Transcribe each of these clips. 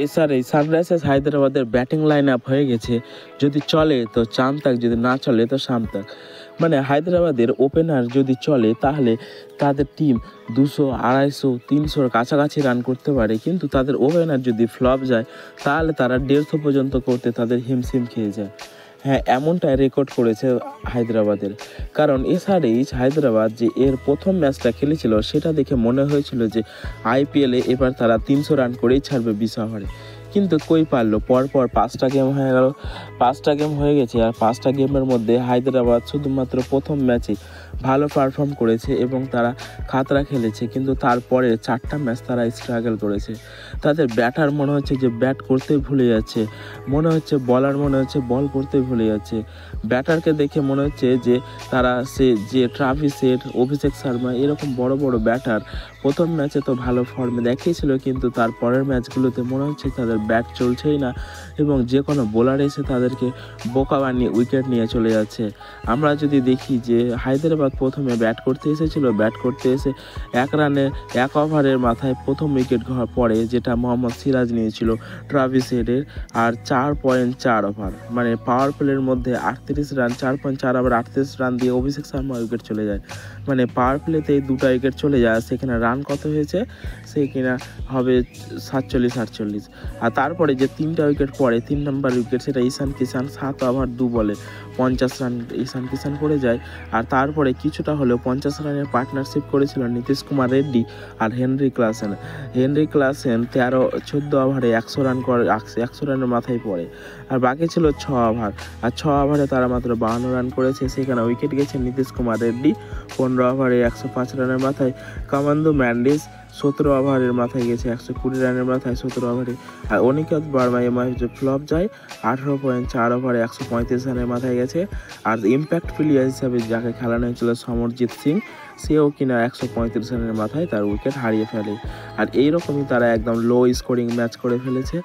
এছাড়া এই সানরাইজার্স হায়দ্রাবাদের ব্যাটিং লাইন আপ হয়ে গেছে, যদি চলে তো চান্তাক, যদি না চলে তো শান্তাক। মানে হায়দ্রাবাদের ওপেনার যদি চলে তাহলে তাদের টিম 200, 250, 300-র কাছাকাছি রান করতে পারে, কিন্তু তাদের ওপেনার যদি ফ্লপ যায় তাহলে তারা 150 পর্যন্ত করতে তাদের হিমশিম খেয়ে যায়। হ্যাঁ, এমনটাই রেকর্ড করেছে হায়দ্রাবাদের। কারণ এসআরএইচ হায়দ্রাবাদ যে এর প্রথম ম্যাচটা খেলেছিল সেটা দেখে মনে হয়েছিল যে আইপিএলে এবার তারা 300 রান করেই ছাড়বে 20 ওভারে, কিন্তু কই পারলো। পরপর 5টা গেম হয়ে গেল, 5টা গেম হয়ে গেছে, আর 5টা গেমের মধ্যে হায়দ্রাবাদ শুধুমাত্র প্রথম ম্যাচে ভালো পারফর্ম করেছে এবং তারা খাতরা খেলেছে, কিন্তু তারপরে 4টা ম্যাচ তারা স্ট্রাগল করেছে। তাদের ব্যাটার মনে হচ্ছে যে ব্যাট করতেই ভুলে যাচ্ছে, মনে হচ্ছে বলার মনে হচ্ছে বল করতেই ভুলে যাচ্ছে। ব্যাটারকে দেখে মনে হচ্ছে যে তারা যে ট্রাভিস হেড, অভিষেক শর্মা এরকম বড় বড় ব্যাটার প্রথম ম্যাচে তো ভালো ফর্মে দেখিয়েছিল, কিন্তু তার পরের ম্যাচগুলোতে মনে হচ্ছে তাদের ব্যাট চলছেই না এবং যে কোনো বোলার এসে তাদেরকে বোকা বানিয়ে উইকেট নিয়ে চলে যাচ্ছে। আমরা যদি দেখি যে হায়দ্রাবাদ প্রথমে ব্যাট করতে এসেছিল, ব্যাট করতে এসে 1 ওভারের মাথায় প্রথম উইকেট পড়ে, যেটা মোহাম্মদ সিরাজ নিয়েছিল ট্রাভিস হেডের। আর 4.4 ওভার মানে পাওয়ার প্লের মধ্যে 38 রান, 4.4 ওভার 38 রান দিয়ে অভিষেক শর্মা উইকেট চলে যায়। মানে পাওয়ার প্লেতেই 2টা উইকেট চলে যায়, সেখানে রান কত হয়েছে সে কিনা হবে 47-48। আর তারপরে যে 3টা উইকেট পড়ে, 3 নম্বর উইকেট, সেটা ঈশান কিষান 7 ওভার 2 বলে 50 রান ঈশান কিষান করে যায়। আর তারপরে কিছুটা হলেও 50 রানের পার্টনারশিপ করেছিল নীতিশ কুমার রেড্ডি আর হেনরি ক্লাসেন। হেনরি ক্লাসেন 14 ওভারে 100 রান করে, 100 রানের মাথায় পড়ে। আর বাকি ছিল 6 ওভার, আর 6 ওভারে তারা মাত্র 52 রান করেছে, সেখানে উইকেট গেছে নীতিশ কুমার রেড্ডি 15 ওভারে 105 রানের মাথায়। কামান্দো ম্যান্ডিস 17 ওভারের মাথায় গেছে 120 রানের মাথায় 17 ওভারে। আর অনিকেত বার্মা যে ফ্লপ যায় 18.4 ওভারে 135 রানের মাথায় গেছে। আর ইম্প্যাক্ট প্লেয়ার হিসাবে যাকে খেলানো হয়েছিল সমরজিৎ সিং, সেও কিনা 135 রানের মাথায় তার উইকেট হারিয়ে ফেলে। আর এইরকমই তারা একদম লো স্কোরিং ম্যাচ করে ফেলেছে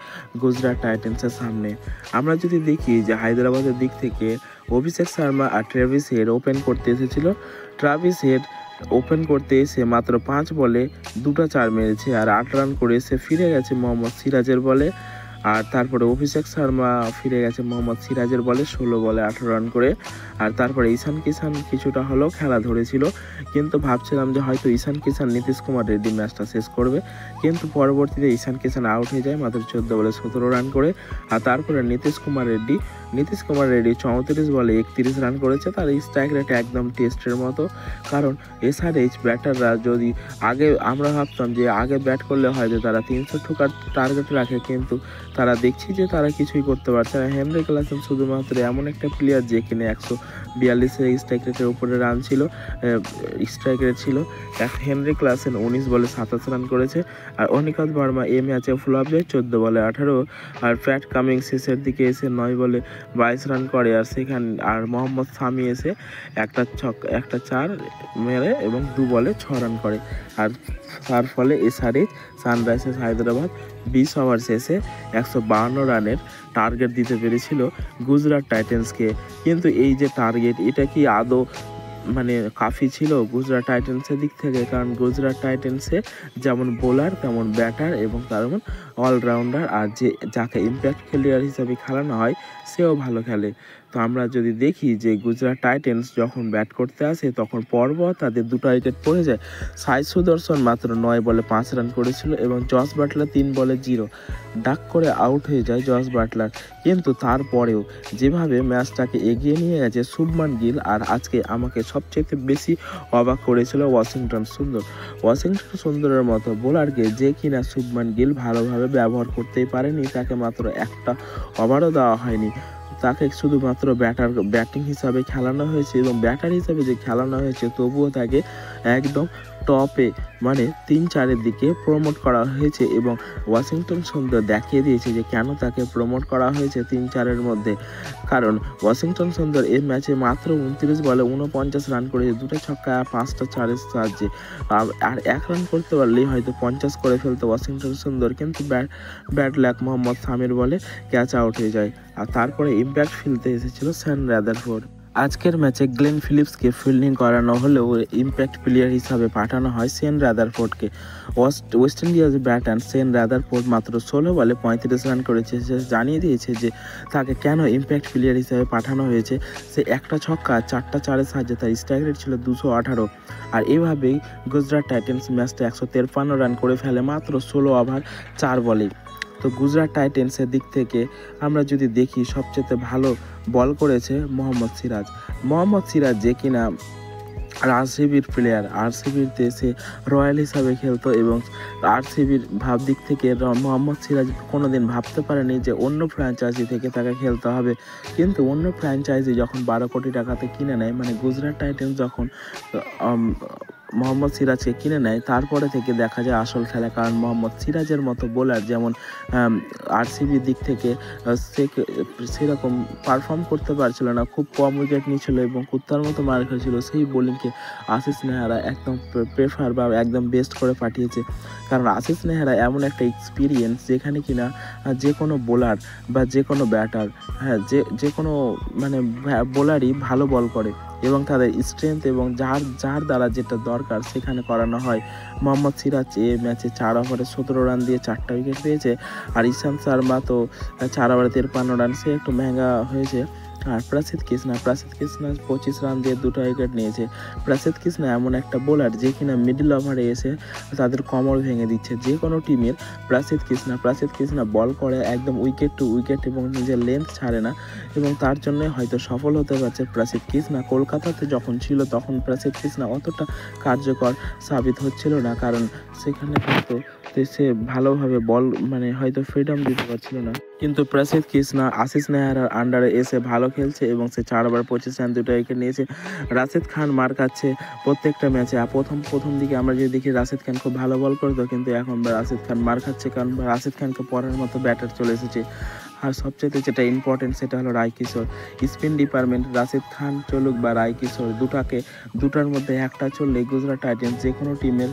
গুজরাট টাইটান্সের সামনে। আমরা যদি দেখি যে হায়দ্রাবাদের দিক থেকে অভিষেক শর্মা আর ট্রাভিস হেড ওপেন করতে এসেছিল। ট্রাভিস হেড ওপেন করতে এসে মাত্র 5 বলে 2টা 4 মেরেছে, আর 8 রান করে এসে ফিরে গেছে মোহাম্মদ সিরাজের বলে। আর তারপরে অভিষেক শর্মা ফিরে গেছে মোহাম্মদ সিরাজের বলে 16 বলে 18 রান করে। আর তারপরে ঈশান কিষান কিছুটা হলেও খেলা ধরেছিল, কিন্তু ভাবছিলাম যে হয়তো ঈশান কিষান নীতিশ কুমার রেড্ডি ম্যাচটা শেষ করবে, কিন্তু পরবর্তীতে ঈশান কিষান আউট হয়ে যায় মাত্র 14 বলে 17 রান করে। আর তারপরে নীতিশ কুমার রেড্ডি 34 বলে 31 রান করেছে। তার স্ট্রাইক রেট একদম টেস্টের মতো, কারণ এসআরএইচ ব্যাটাররা যদি আগে আমরা ভাবতাম যে আগে ব্যাট করলে হয়তো তারা 300 ঠোকার টার্গেট রাখে, কিন্তু তারা দেখছি যে তারা কিছুই করতে পারছে না। হেনরি ক্লাসেন শুধুমাত্র এমন একটা প্লেয়ার যে কিনে 142 স্ট্রাইক রেটের উপরে রান ছিল, স্ট্রাইক রেট ছিল। হেনরি ক্লাসেন 19 বলে 27 রান করেছে। আর অনিকেত বার্মা এই ম্যাচে ফ্লপ যায় 14 বলে 18। আর প্যাট কামিন্স শেষের দিকে এসে 9 বলে 22 রান করে। আর মোহাম্মদ সামি এসে একটা 4 মেরে এবং 2 বলে 6 রান করে। আর তার ফলে এসআরএইচ সানরাইজার্স হায়দ্রাবাদ 20 ওভার শেষে 152 রানের টার্গেট দিতে পেরেছিল গুজরাট টাইটান্সকে। কিন্তু এই যে টার্গেট, এটা কি আদৌ মানে কাফি ছিল গুজরাট টাইটান্সের দিক থেকে? কারণ গুজরাট টাইটান্সে যেমন বোলার তেমন ব্যাটার এবং তেমন অলরাউন্ডার, আর যাকে ইম্প্যাক্ট প্লেয়ার হিসাবে খেলানো হয় সেও ভালো খেলে। তো আমরা যদি দেখি যে গুজরাট টাইটান্স যখন ব্যাট করতে আসে তখন পরপর তাদের 2টা উইকেট পড়ে যায়। সাই সুদর্শন মাত্র 9 বলে 5 রান করেছিল এবং জস বাটলার 3 বলে 0 ডাক করে আউট হয়ে যায় জস বাটলার। কিন্তু তারপরেও যেভাবে ম্যাচটাকে এগিয়ে নিয়ে গেছে শুভমান গিল, আর আজকে আমাকে সবচেয়ে বেশি অবাক করেছিল ওয়াশিংটন সুন্দরের মতো বোলারকে, যে কিনা শুভমান গিল ভালোভাবে ব্যবহার করতেই পারেনি। তাকে মাত্র একটা ওভারও দেওয়া হয়নি, তাকে শুধুমাত্র ব্যাটিং হিসাবে খেলানো হয়েছে এবং ব্যাটার হিসাবে যে খেলানো হয়েছে তবুও তাকে একদম টপে মানে 3-4-এর দিকে প্রমোট করা হয়েছে। এবং ওয়াশিংটন সুন্দর দেখিয়ে দিয়েছে যে কেন তাকে প্রমোট করা হয়েছে 3-4-এর মধ্যে। কারণ ওয়াশিংটন সুন্দর এই ম্যাচে মাত্র 29 বলে 49 রান করেছে, 2টা ছক্কা 5টা 4-এর সাহায্যে। আর 1 রান করতে পারলেই হয়তো 50 করে ফেলতো ওয়াশিংটন সুন্দর, কিন্তু ব্যাড লাক মোহাম্মদ সামির বলে ক্যাচ আউট হয়ে যায়। আর তারপরে ইম্প্যাক্ট ফেলতে এসেছিল স্যাম রাদারফোর্ড। আজকের ম্যাচে গ্লেন ফিলিপসকে ফিল্ডিং করানো হলেও ইম্প্যাক্ট প্লেয়ার হিসাবে পাঠানো হয় শেন রাদারফোর্ডকে। West Indies batter Shane Rutherford মাত্র 16 বলে 35 রান করেছে। সে জানিয়ে দিয়েছে যে তাকে কেন ইম্প্যাক্ট প্লেয়ার হিসাবে পাঠানো হয়েছে। সে একটা ছক্কা 4টা চারের সাহায্যে তার স্ট্রাইক রেট ছিল 218। আর এইভাবেই গুজরাট টাইটেন্স ম্যাচটা 153 রান করে ফেলে মাত্র 16 ওভার 4 বলেই। তো গুজরাট টাইটেন্সের দিক থেকে আমরা যদি দেখি সবচেয়ে ভালো বল করেছে মোহাম্মদ সিরাজ যে কিনা আরসিবির প্লেয়ার। আরসিবিতে সে রয়্যাল হিসাবে খেলতো এবং আরসিবির দিক থেকে মোহাম্মদ সিরাজ কোনোদিন ভাবতে পারেনি যে অন্য ফ্র্যাঞ্চাইজি থেকে তাকে খেলতে হবে, কিন্তু অন্য ফ্র্যাঞ্চাইজি যখন 12 কোটি টাকাতে কিনে নেয়, মানে গুজরাট টাইটেন্স যখন মোহাম্মদ সিরাজকে কিনে নেয়, তারপরে থেকে দেখা যায় আসল খেলা। কারণ মোহাম্মদ সিরাজের মতো বোলার যেমন আরসিবির দিক থেকে সেরকম পারফর্ম করতে পারছিল না, খুব কম উইকেট নিয়েছিল এবং কুত্তার মতো মার খেয়েছিল। সেই বোলিংকে আশিস নেহরা একদম প্রেফার বা একদম বেস্ট করে পাঠিয়েছে। কারণ আশিস নেহরা এমন একটা এক্সপিরিয়েন্স যেখানে কিনা যে কোনো বোলার বা যে কোনো ব্যাটার, হ্যাঁ, যে কোনো মানে বোলারই ভালো বল করে এবং তাদের স্ট্রেংথ এবং যার দ্বারা যেটা দরকার সেখানে করানো হয়। মোহাম্মদ সিরাজ এ ম্যাচে 4 ওভারে 17 রান দিয়ে 4টা উইকেট পেয়েছে। আর ইশান্ত শর্মা তো 4 ওভারে 53 রান, সে একটু মহঙ্গা হয়েছে। আর প্রসিদ্ধ কৃষ্ণা 25 রান দিয়ে 2টা উইকেট নিয়েছে। প্রসিদ্ধ কৃষ্ণা এমন একটা বোলার যে কিনা মিডল ওভারে এসে তাদের কমর ভেঙে দিচ্ছে যে কোনো টিমের। প্রসিদ্ধ কৃষ্ণা বল করে একদম উইকেট টু উইকেট এবং নিজের লেন্থ ছাড়ে না এবং তার জন্যই হয়তো সফল হতে পারছে প্রসিদ্ধ কৃষ্ণা। কলকাতাতে যখন ছিল তখন প্রসিদ্ধ কৃষ্ণা অতটা কার্যকর সাবিত হচ্ছিল না, কারণ সেখানে হয়তো সে ভালোভাবে বল মানে হয়তো ফ্রিডম দিতে পারছিল না। কিন্তু প্রসিদ্ধ কৃষ্ণা আশিস নেহরার আন্ডারে এসে ভালো খেলছে এবং সে 4 ওভার 25 রান 2টা উইকেট নিয়েছে। রাশিদ খান মার খাচ্ছে প্রত্যেকটা ম্যাচে। প্রথম দিকে আমরা যদি দেখি রাশিদ খান খুব ভালো বল করতো, কিন্তু এখন রাশিদ খান মার খাচ্ছে কারণ রাশিদ খানকে পড়ার মতো ব্যাটার চলে এসেছে। আর সবচেয়ে যেটা ইম্পর্টেন্ট সেটা হলো রায় কিশোর। স্পিন ডিপার্টমেন্ট রাশিদ খান চলুক বা রায় কিশোর, দুটার মধ্যে একটা চললে গুজরাট টাইটেন্স যে কোনো টিমের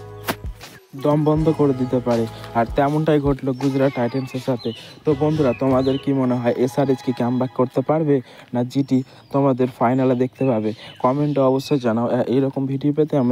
দম বন্ধ করে দিতে পারে। আর তেমনটাই ঘটলো গুজরাট টাইটেন্সের সাথে। তো বন্ধুরা, তোমাদের কি মনে হয় এসআরএইচ কি কামব্যাক করতে পারবে না জিটি তোমাদের ফাইনালে দেখতে পাবে? কমেন্টে অবশ্যই জানাও। এইরকম ভিডিও পেতে আমাদের